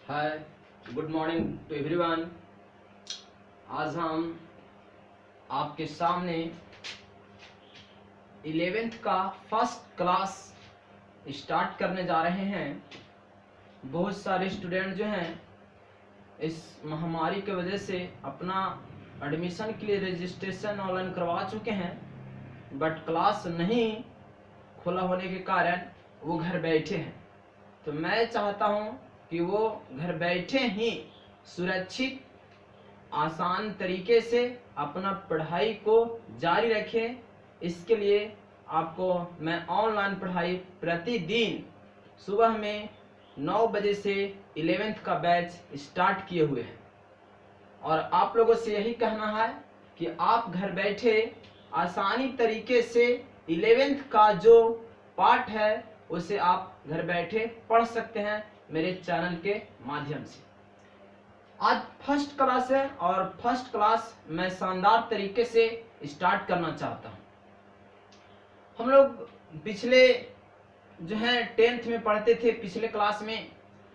Hi, good morning to everyone. आज हम आपके सामने 11th का फर्स्ट क्लास स्टार्ट करने जा रहे हैं। बहुत सारे स्टूडेंट जो हैं इस महामारी की वजह से अपना एडमिशन के लिए रजिस्ट्रेशन ऑनलाइन करवा चुके हैं, बट क्लास नहीं खुला होने के कारण वो घर बैठे हैं। तो मैं चाहता हूँ कि वो घर बैठे ही सुरक्षित आसान तरीके से अपना पढ़ाई को जारी रखें। इसके लिए आपको मैं ऑनलाइन पढ़ाई प्रतिदिन सुबह में 9 बजे से 11th का बैच स्टार्ट किए हुए हैं, और आप लोगों से यही कहना है कि आप घर बैठे आसानी तरीके से 11th का जो पार्ट है उसे आप घर बैठे पढ़ सकते हैं मेरे चैनल के माध्यम से। आज फर्स्ट क्लास है और फर्स्ट क्लास मैं शानदार तरीके से स्टार्ट करना चाहता हूं। हम लोग पिछले जो है 10th में पढ़ते थे, पिछले क्लास में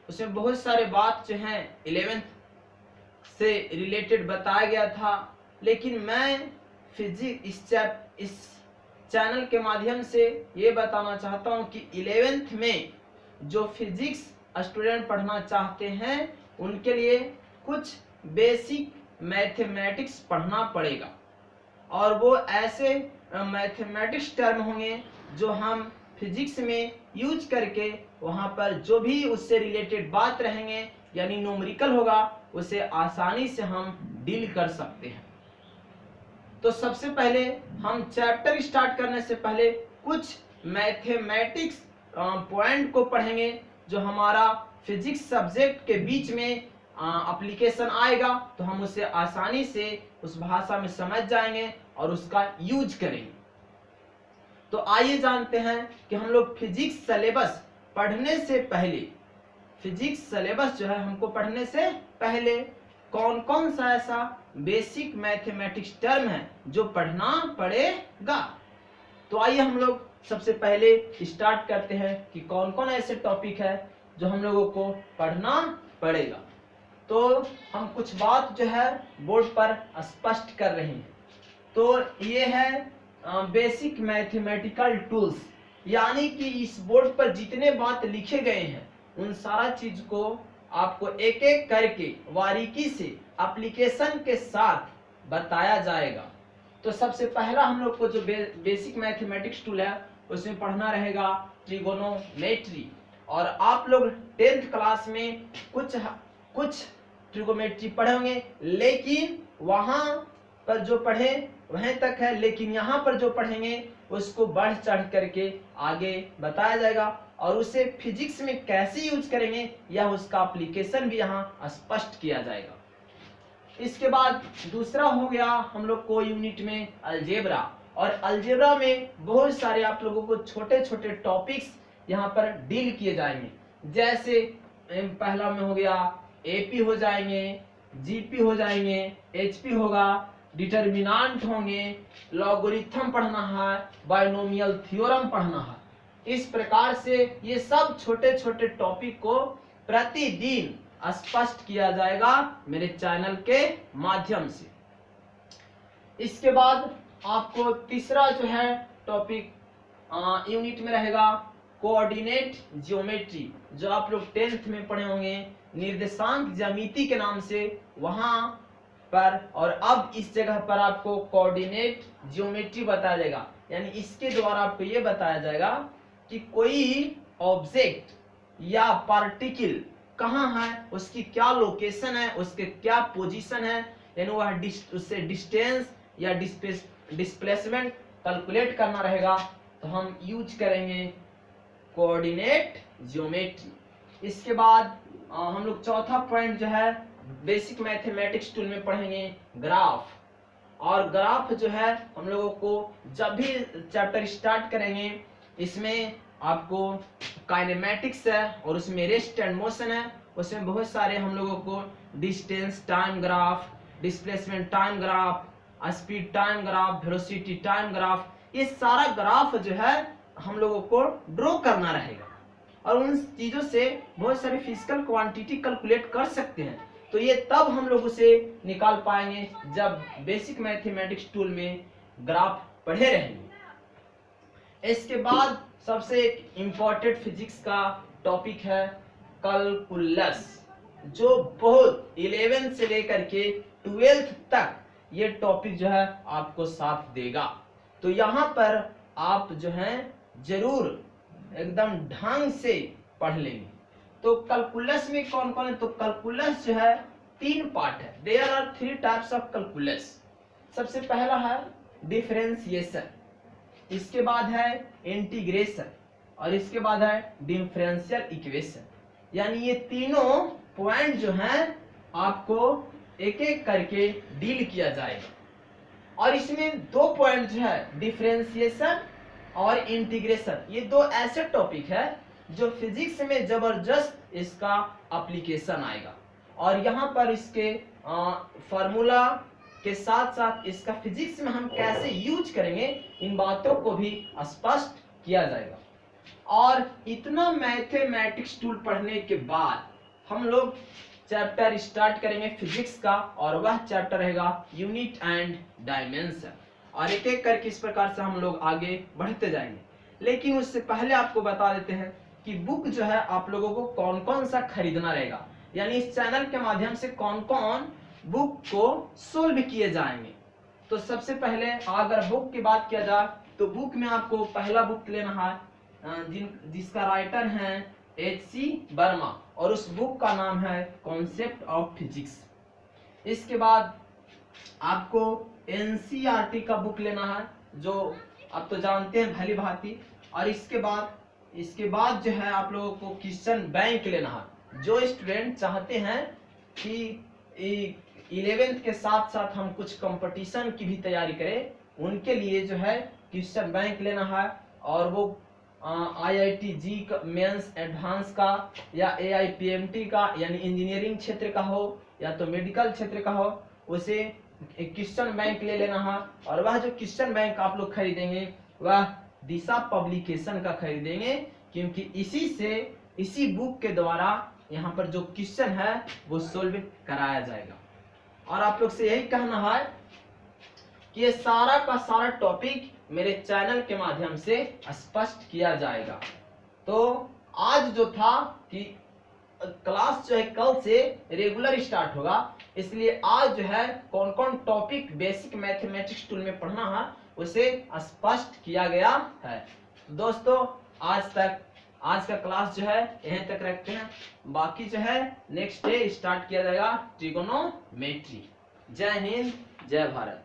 उसमें बहुत सारे बात जो है 11th से रिलेटेड बताया गया था, लेकिन मैं फिजिक्स इस चैनल के माध्यम से ये बताना चाहता हूं कि 11th में जो फिजिक्स स्टूडेंट पढ़ना चाहते हैं उनके लिए कुछ बेसिक मैथमेटिक्स पढ़ना पड़ेगा, और वो ऐसे मैथमेटिक्स टर्म होंगे जो हम फिजिक्स में यूज करके वहां पर जो भी उससे रिलेटेड बात रहेंगे यानी न्यूमेरिकल होगा उसे आसानी से हम डील कर सकते हैं। तो सबसे पहले हम चैप्टर स्टार्ट करने से पहले कुछ मैथमेटिक्स पॉइंट को पढ़ेंगे जो हमारा फिजिक्स सब्जेक्ट के बीच में एप्लीकेशन आएगा, तो हम उसे आसानी से उस भाषा में समझ जाएंगे और उसका यूज करेंगे। तो आइए जानते हैं कि हम लोग फिजिक्स सिलेबस पढ़ने से पहले, फिजिक्स सिलेबस जो है हमको पढ़ने से पहले कौन कौन सा ऐसा बेसिक मैथमेटिक्स टर्म है जो पढ़ना पड़ेगा। तो आइए हम लोग सबसे पहले स्टार्ट करते हैं कि कौन कौन ऐसे टॉपिक है जो हम लोगों को पढ़ना पड़ेगा। तो हम कुछ बात जो है बोर्ड पर स्पष्ट कर रहे हैं। तो ये है बेसिक मैथमेटिकल टूल्स, यानी कि इस बोर्ड पर जितने बात लिखे गए हैं उन सारा चीज को आपको एक एक करके बारीकी से एप्लीकेशन के साथ बताया जाएगा। तो सबसे पहला हम लोग को जो बेसिक मैथमेटिक्स टूल है उसमें पढ़ना रहेगा ट्रिगोनोमेट्री, और आप लोग 10th क्लास में कुछ ट्रिगोनोमेट्री पढ़े होंगे, लेकिन वहां पर जो पढ़े वहीं तक है, लेकिन यहाँ पर जो पढ़ेंगे उसको बढ़ चढ़ करके आगे बताया जाएगा, और उसे फिजिक्स में कैसे यूज करेंगे यह उसका एप्लीकेशन भी यहाँ स्पष्ट किया जाएगा। इसके बाद दूसरा हो गया हम लोग को यूनिट में अलजेब्रा, और अलजेब्रा में बहुत सारे आप लोगों को छोटे छोटे टॉपिक्स यहाँ पर डील किए जाएंगे। जैसे पहला में हो गया एपी हो जाएंगे, जीपी हो जाएंगे, एचपी होगा, डिटर्मिनेंट होंगे, लॉगरिथम पढ़ना है, बाइनोमियल थ्योरम पढ़ना है। इस प्रकार से ये सब छोटे छोटे टॉपिक को प्रतिदिन स्पष्ट किया जाएगा मेरे चैनल के माध्यम से। इसके बाद आपको तीसरा जो है टॉपिक यूनिट में रहेगा कोऑर्डिनेट ज्योमेट्री, जो आप लोग 10th में पढ़े होंगे निर्देशांक ज्यामिति के नाम से वहां पर, और अब इस जगह पर आपको कोऑर्डिनेट ज्योमेट्री बताया जाएगा, यानी इसके द्वारा आपको ये बताया जाएगा कि कोई ऑब्जेक्ट या पार्टिकल कहाँ है, उसकी क्या लोकेशन है, उसके क्या पोजीशन है, यानी वह उससे डिस्टेंस या डिस्प्लेसमेंट कैलकुलेट करना रहेगा, तो हम यूज करेंगे कोऑर्डिनेट ज्योमेट्री। इसके बाद हम लोग चौथा पॉइंट जो है बेसिक मैथमेटिक्स टूल में पढ़ेंगे ग्राफ, और ग्राफ जो है हम लोगों को जब भी चैप्टर स्टार्ट करेंगे इसमें आपको काइनेमेटिक्स है और उसमें रेस्ट एंड मोशन है, उसमें बहुत सारे हम लोगों को distance time graph, displacement time graph, speed time graph, velocity time graph, ये सारा ग्राफ जो है हम लोगों को ड्रॉ करना रहेगा। और उन चीजों से बहुत सारी फिजिकल क्वांटिटी कैलकुलेट कर सकते हैं। तो ये तब हम लोग उसे निकाल पाएंगे जब बेसिक मैथमेटिक्स टूल में ग्राफ पढ़े रहेंगे। इसके बाद सबसे एक इम्पोर्टेंट फिजिक्स का टॉपिक है कैलकुलस, जो बहुत 11 से लेकर के 12th तक ये टॉपिक जो है आपको साथ देगा। तो यहाँ पर आप जो है जरूर एकदम ढंग से पढ़ लेंगे। तो कैलकुलस में कौन कौन है, तो कैलकुलस जो है 3 पार्ट है। There are 3 types of calculus. सबसे पहला है डिफरेंशिएशन, इसके बाद है इंटीग्रेशन और इसके बाद है डिफरेंशियल इक्वेशन। यानी ये तीनों पॉइंट जो हैं आपको एक एक करके डील किया जाएगा। और इसमें 2 पॉइंट जो है डिफरेंशिएशन और इंटीग्रेशन, ये 2 ऐसे टॉपिक है जो फिजिक्स में जबरदस्त इसका एप्लीकेशन आएगा। और यहाँ पर इसके फार्मूला के साथ साथ इसका फिजिक्स में हम कैसे यूज करेंगे, इन बातों को भी स्पष्ट किया जाएगा। और इतना मैथमेटिक्स टूल पढ़ने के बाद हम लोग चैप्टर स्टार्ट करेंगे फिजिक्स का, और वह चैप्टर रहेगा यूनिट एंड डायमेंशन। और एक एक करके इस प्रकार से हम लोग आगे बढ़ते जाएंगे। लेकिन उससे पहले आपको बता देते हैं कि बुक जो है आप लोगों को कौन कौन सा खरीदना रहेगा, यानी इस चैनल के माध्यम से कौन कौन बुक को सोल्व किए जाएंगे। तो सबसे पहले अगर बुक की बात किया जाए तो बुक में आपको पहला बुक लेना है जिसका राइटर है H.C. वर्मा, और उस बुक का नाम है कॉन्सेप्ट ऑफ फिजिक्स। इसके बाद आपको NCERT का बुक लेना है, जो आप तो जानते हैं भली भांति। और इसके बाद जो है आप लोगों को क्वेश्चन बैंक लेना है। जो स्टूडेंट चाहते हैं कि 11th के साथ साथ हम कुछ कंपटीशन की भी तैयारी करें, उनके लिए जो है क्वेश्चन बैंक लेना है। और वो IIT मेंस एडवांस का या AIPMT का यानी इंजीनियरिंग क्षेत्र का हो या तो मेडिकल क्षेत्र का हो, उसे एक क्वेश्चन बैंक ले लेना है। और वह जो क्वेश्चन बैंक आप लोग खरीदेंगे वह दिशा पब्लिकेशन का खरीदेंगे, क्योंकि इसी बुक के द्वारा यहाँ पर जो क्वेश्चन है वो सोल्व कराया जाएगा। और आप लोग से यही कहना है कि ये सारा का सारा टॉपिक मेरे चैनल के माध्यम से स्पष्ट किया जाएगा। तो आज जो था कि क्लास जो है कल से रेगुलर स्टार्ट होगा, इसलिए आज जो है कौन कौन टॉपिक बेसिक मैथमेटिक्स टूल में पढ़ना है उसे स्पष्ट किया गया है। दोस्तों आज का क्लास जो है यहीं तक रखते हैं। बाकी जो है नेक्स्ट डे स्टार्ट किया जाएगा ट्रिगोनोमेट्री। जय हिंद, जय भारत।